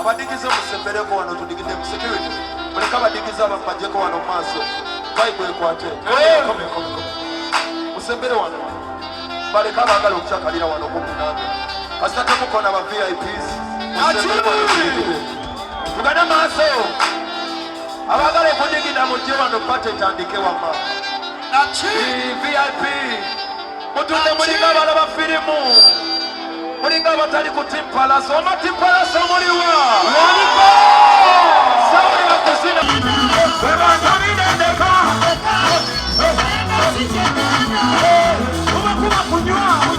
abadigize musembereko wano tudigide mu security muleka abadigize abamajjeko wano mu maaso Bible ekwate musembere wano baleka abaagala okukyakalira wano okumunanga kasita temukona ba VIPs tugane maaso abaagala okudigida mujje wano pate etandike wamma VIP mutunde mulinga abalaba firimu mulinga abatali ku timpalaso oma timpalaso muliwa sawuli bakuzina webantabinendeka kubakuba kunywa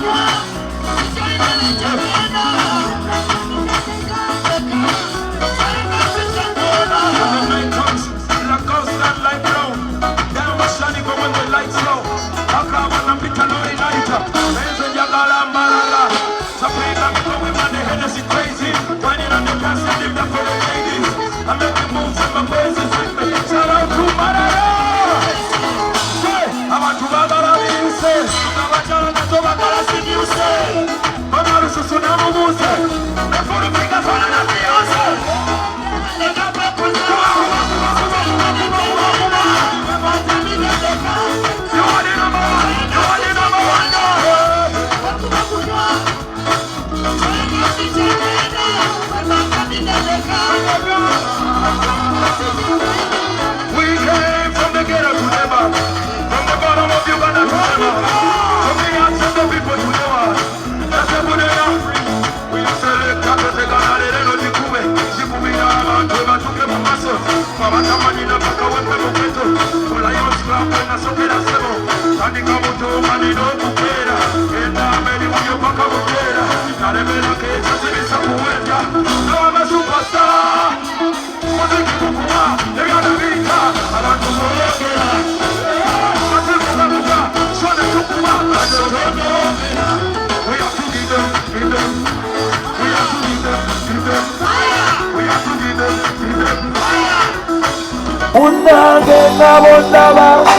Mama,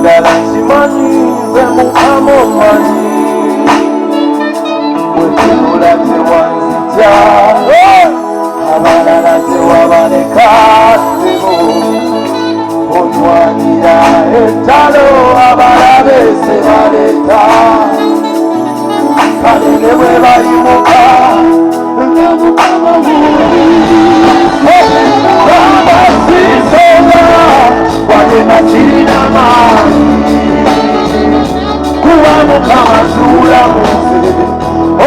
Chimanyi nze mukama omanyi bwetunula tewanzija abalala tewabaleka ssebo otwanira entalo abalabe sebaleeta kale ne bwe bayimuka nga mukama abasisonga walema kirina maanyi kuba mukama zuula mu nze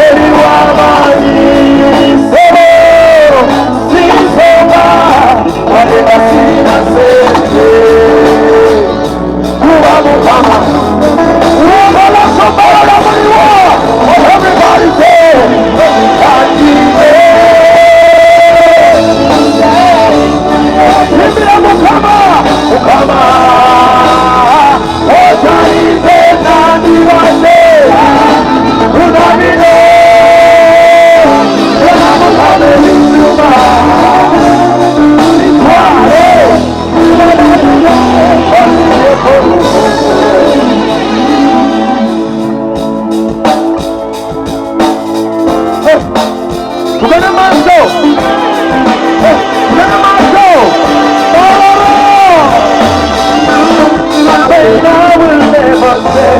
oli w'amaanyi sebo sisonga walema kirina sente kuba mukama wabalasobalala muliwo everybody say Himira mukama mukama otaize nani wase unamine ena mukame nisuma nitwale tugana maso I will never say,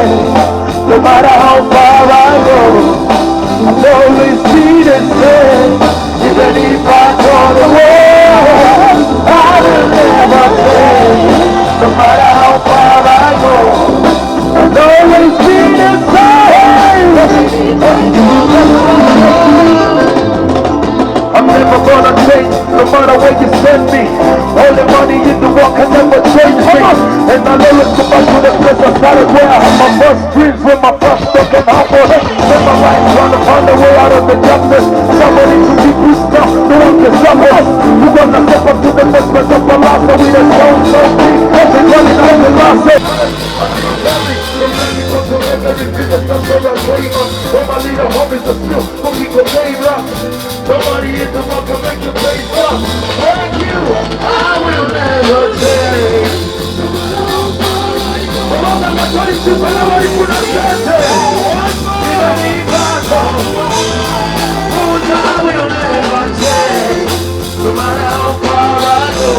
no matter how far I go, I'll always be the same. Even if I go the world, I will never say, no matter how far I go, I'll always be the same. I'm never gonna change, no matter where you send me. All the money in the world can never change me. And I never go back to the place I started where I had my first dreams, when my first stuck in harbor. Spend my life trying to find a way out of the darkness. Somebody to be boosted up, no one can stop us. We're gonna step up to the next place of our lives, so we just don't deep. Everybody knows the last day. Somebody in the world can make the place up. Thank you, I will never change. I will never change. No matter how far I go,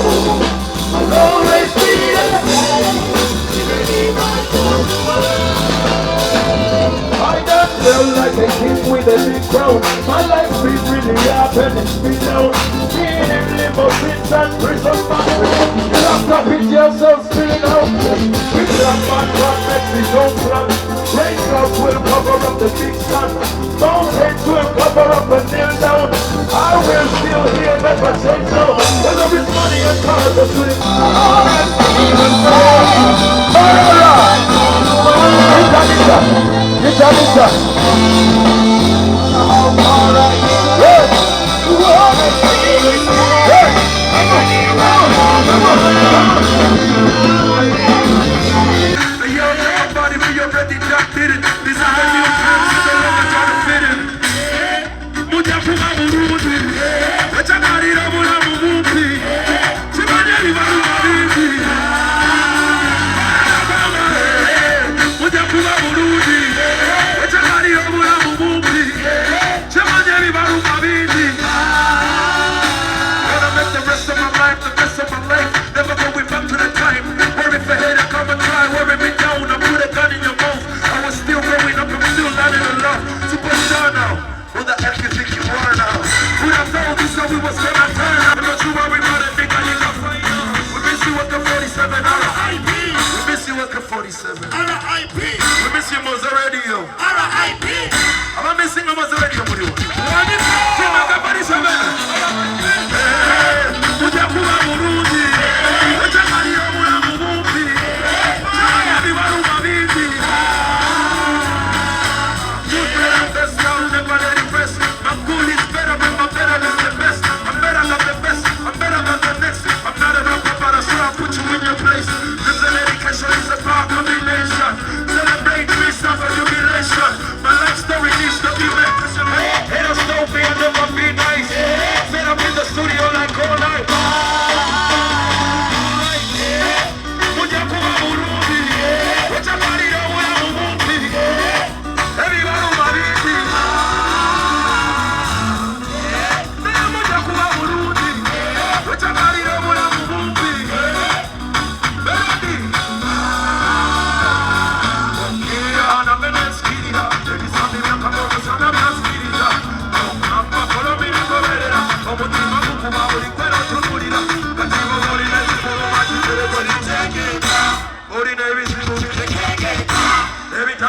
I'll always be the same. I don't feel like a king with a big crown. My life been really happening, it's been down. Being in limousines and prison boxes. Locked up in yourself, spilling out. We black man run next to no plan. Rain clouds will cover up the big sun. Mountains will cover up and kneel down. I will still hear never say so. Whether it's money and cars or sweet.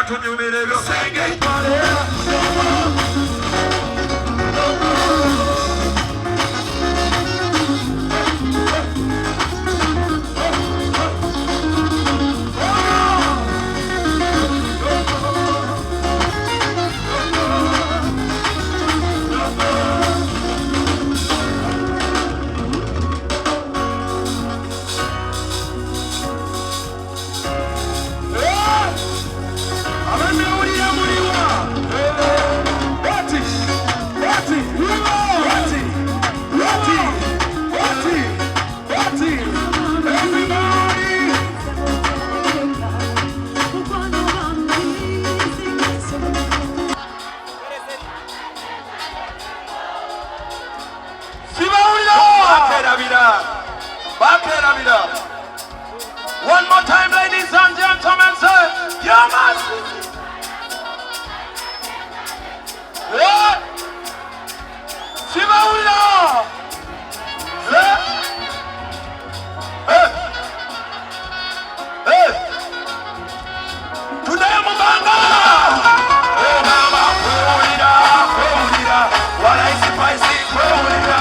Sing it, one more time, ladies and gentlemen, sir. You must. What? Shimaula. Today, Muganga. Mama, Florida. What I see, Florida.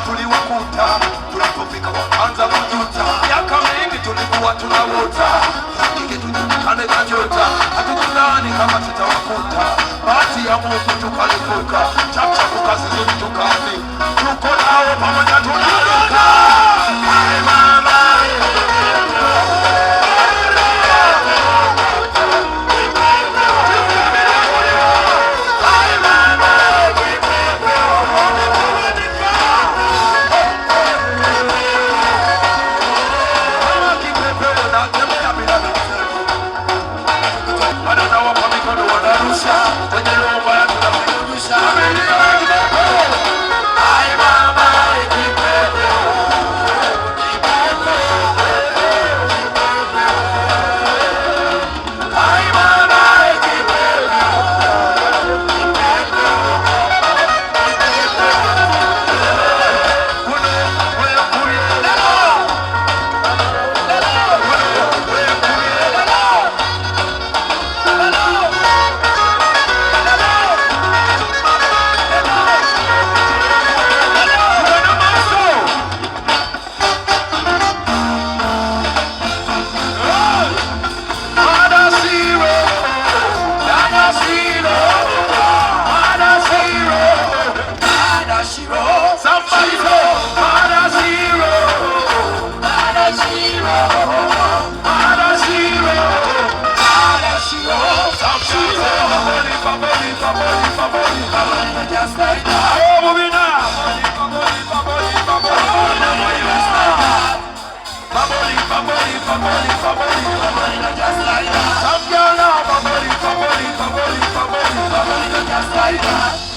Tuliwakuta tulipofika wakaanza kujuta, miaka mingi tulikuwa tunawota, lakini tujulikane kajota, hatujulani kama tutawakuta, bahati ya Mungu tukalipuka, chacha kukazizuri tukazi, tuko nao pamoja tunaruka. Ay mama,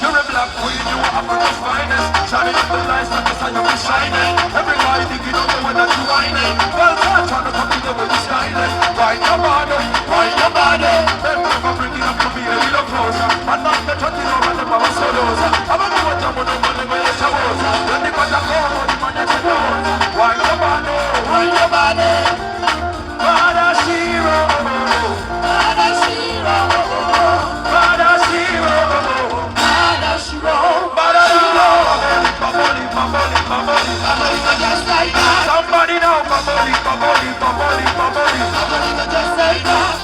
you're a black queen, you are Africa's finest. Shining up the lights like the sun, you'll be shining. Everybody thinking of the way that you whining. Well, I'm trying to come in the way you styling. Why your body? Then never bring it up to me a little closer. I'm not the 20 over the power solos. I'm a woman, I'm a woman, I'm a chavos. Then they got a call, the man that you know. Why your body? Bada Shiro. Somebody now, baboli. Just like that.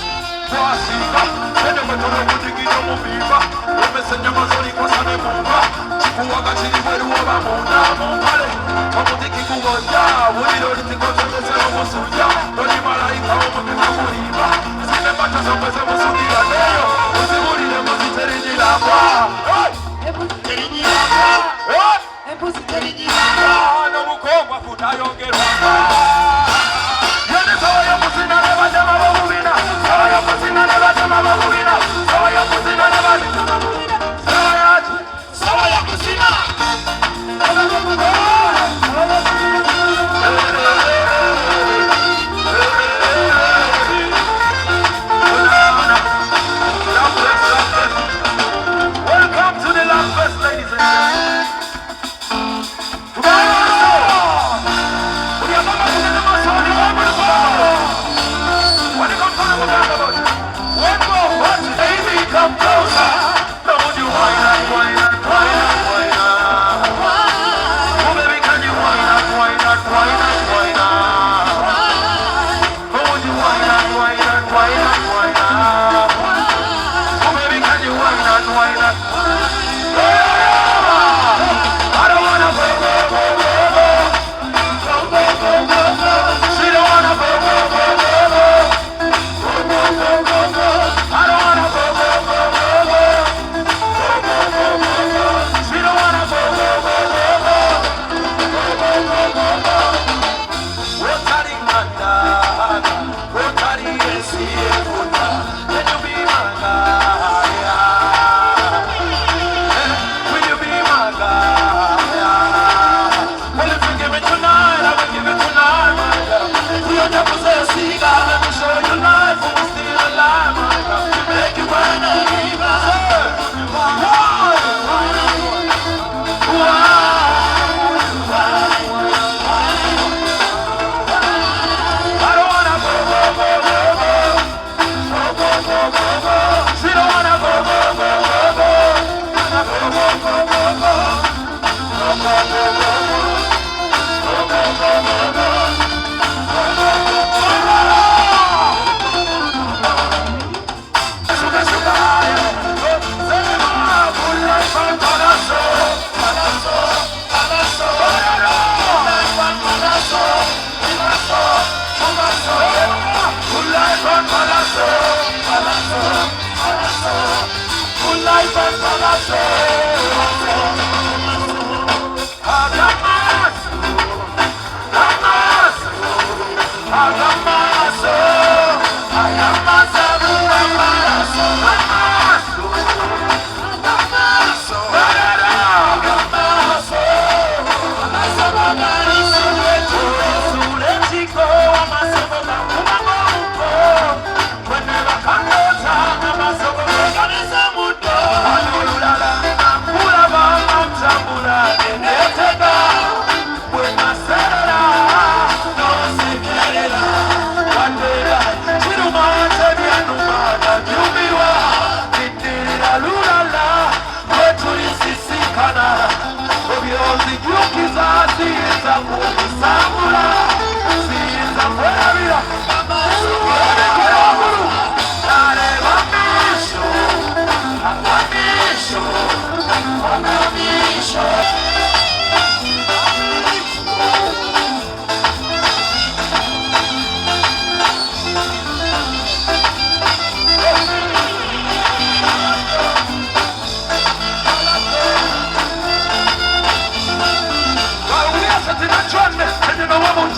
Wasika, ene metono kutikino mubiba. Umesenya mazuri kwa sane mumba. Chikuwaga chini weru waba munda mumbale. Kamutiki kugonja, wuliro litikoza mesero musuja. Doni malaika umubima kuriba. Zime bata zomeze musudira neyo. Uzimurire muziterijila kwa. No mukobwa futayongerwa. Yene sawa ya musina ne bajama babubina. Sawa ya musina ne bajama babubina. Sawa ya musina ne bajama babubina. Sawa ya musina.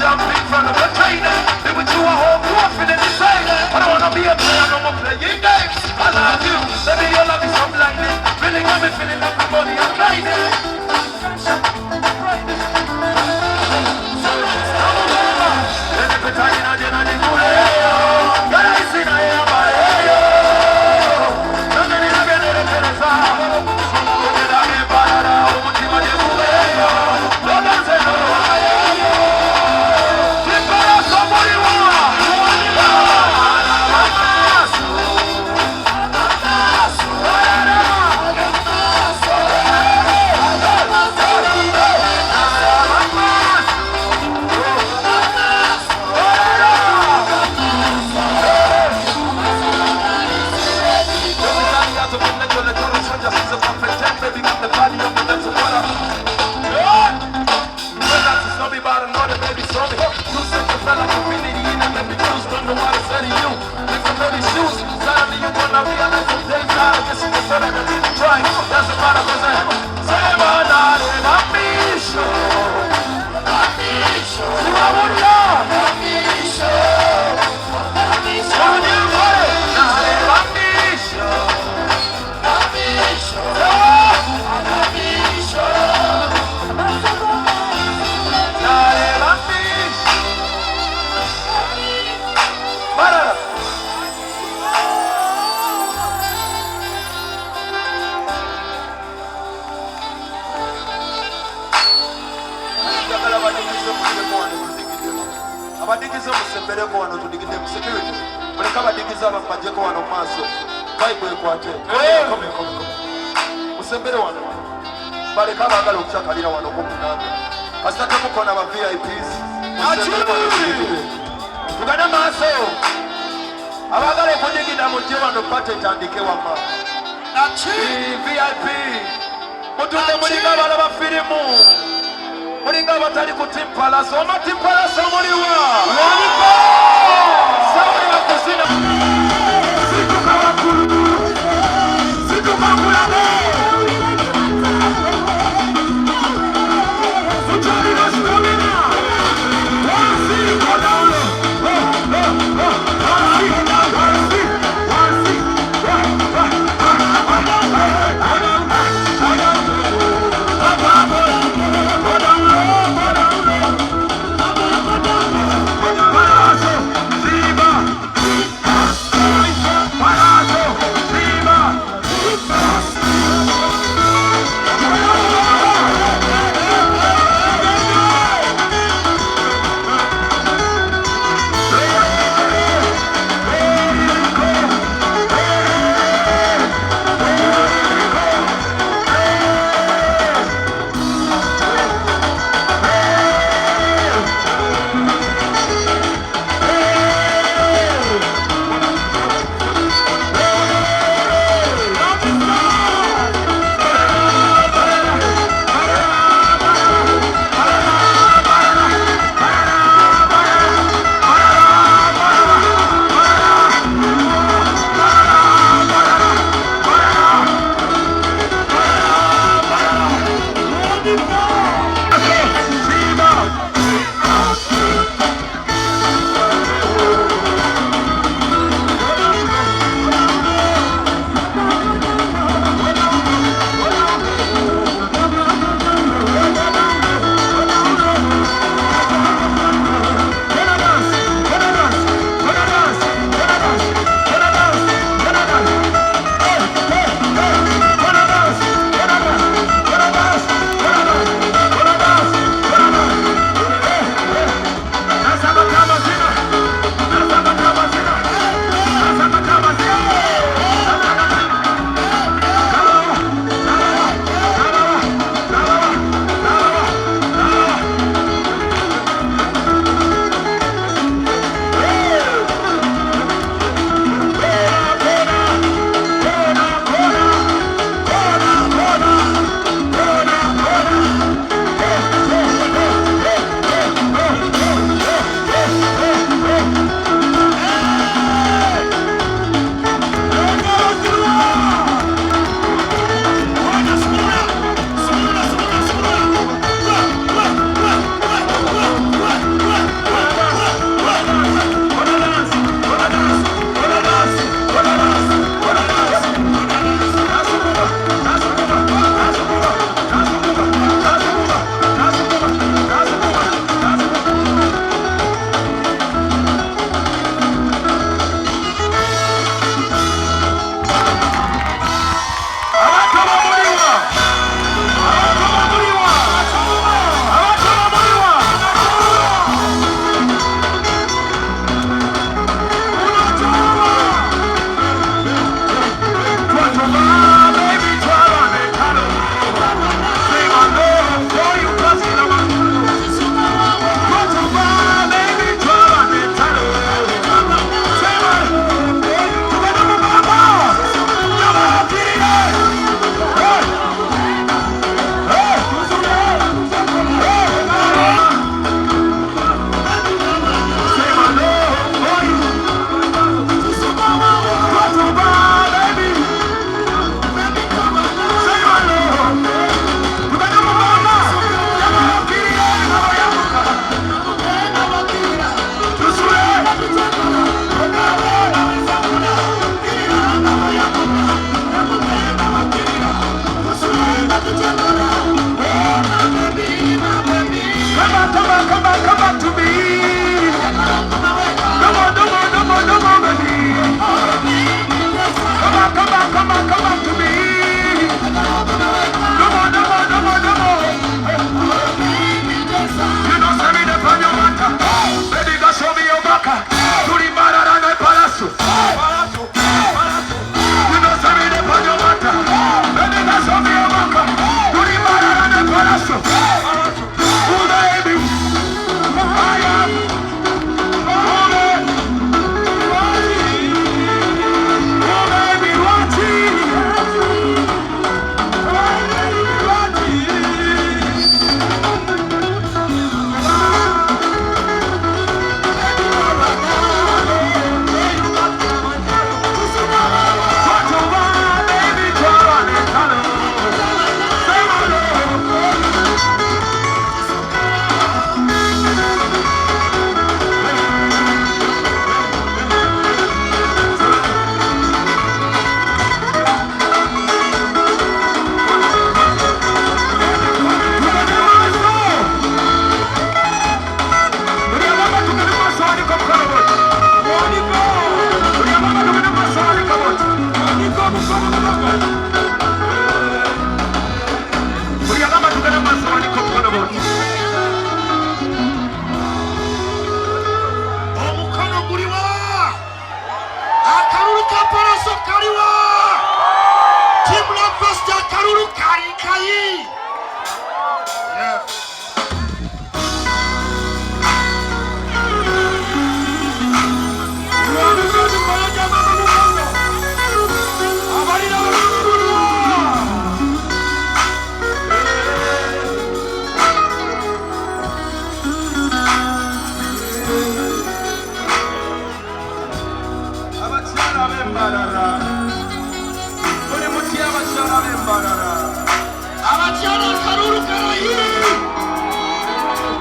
jumping from the container. Live with you a whole rough in the design. I don't wanna be a player, no more playing games. I love you, baby, your love is so blinding. Really got me feeling like my body is blinding. come back to me. Come on, baby. Come back to me. Come on. You know, send me the plan your matter. Baby, go show me your back. To the Barara and Palace. You know, send me the plan your matter. Baby, go show me your back. To the Barara and Palace. Oh, baby. I am.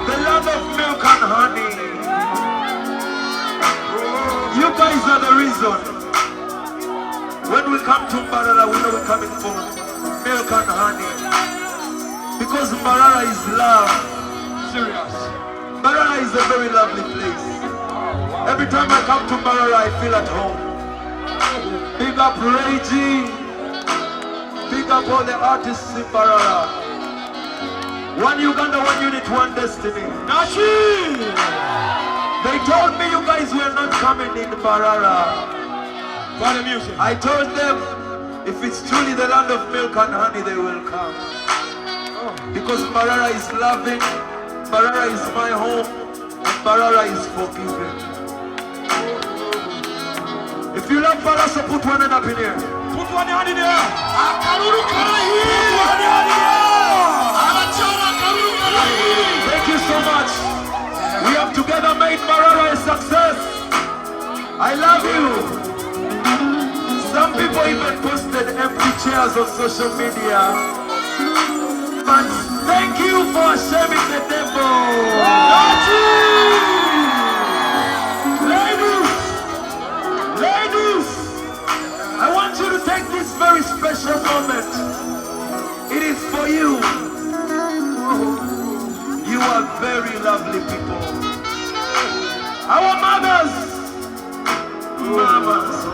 The land of milk and honey. You guys are the reason. When we come to Mbarara, we know we're coming for milk and honey. Because Mbarara is love. Serious. Mbarara is a very lovely place. Every time I come to Mbarara, I feel at home. Big up Reggie. Big up all the artists in Mbarara. One Uganda, one unit, one destiny. Nashi! They told me you guys were not coming in Mbarara. For the music. I told them, if it's truly the land of milk and honey, they will come. Because Mbarara is loving, Mbarara is my home, and Mbarara is forgiving. If you love Mbarara, put one hand up in here. Put one hand in here. Thank you so much. We have together made Mbarara a success. I love you. Some people even posted empty chairs on social media. But thank you for shaming the devil. Ladies, I want you to take this very special moment. It is for you. You are very lovely people. Our mothers. Mamas.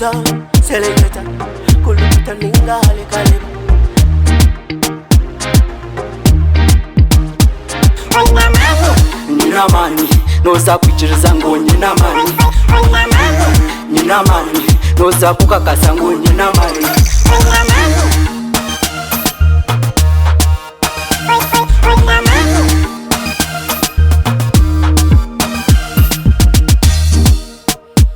Ninga, selecta, kulupita ninga halikali. Nina mani, noza kuichiriza ngo nina mani. Nina mani, noza kukakasa ngo nina mani.